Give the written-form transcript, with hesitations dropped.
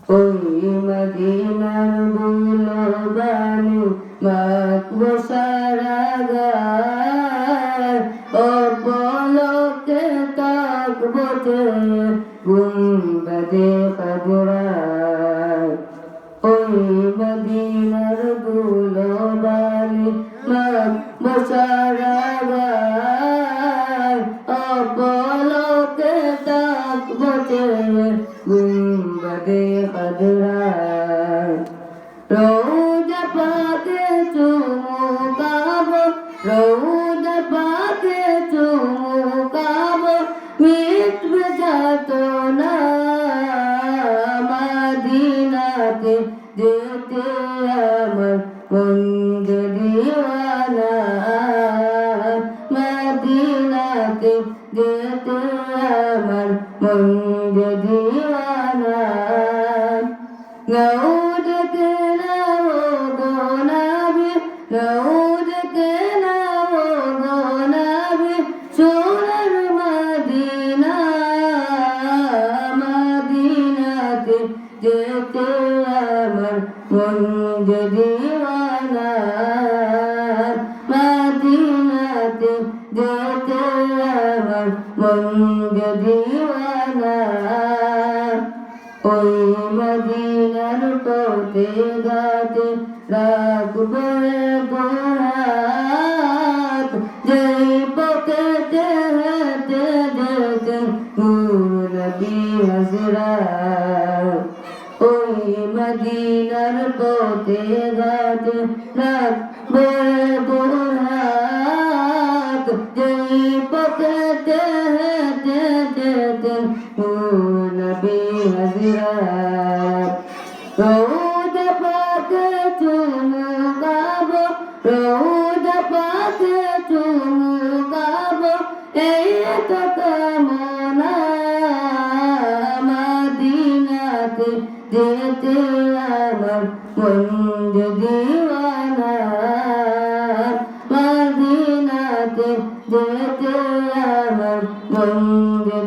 ওই মদিনার দুলবানি মাখবো সারা গায় ও পলকে তাকবো গুম্বদে খজরায় ওই মদিনার দুলবানি মাখবো সারা গায় ও পলকে তাকবো গুম্বদে খজরায় রোজা পাকে চুমুকাবো রোজা পাকে চুমুকাবো মিটবে যাতনা মদিনাতে যেতে আমার মন যে দিওয়ানা মদিনাতে যেতে আমার মন যে দিওয়ানা গৌর के नाम गोनाबी गौर के नाम गोनाबी सोनर मदीना मदीनाते जेते আমার মন যে দিওয়ানা মদিনাতে যেতে আমার মন যে দিওয়ানা ওই মদিনার পথে ঘাটে রাখবো হাত যেই পথেতে হেঁটে যেতেন নবী হযরত ওই মদিনার পথে ঘাটে রাখবো হাত যেই পথেতে হেঁটে যেতেন নবী হযরত রোজা পাকে চুমুকাবো রোজা পাকে চুমুকাবো এই তো কামনা মদিনাতে যেতে আমার মন যে দিওয়ানা মদিনাতে যেতে আমার মন যে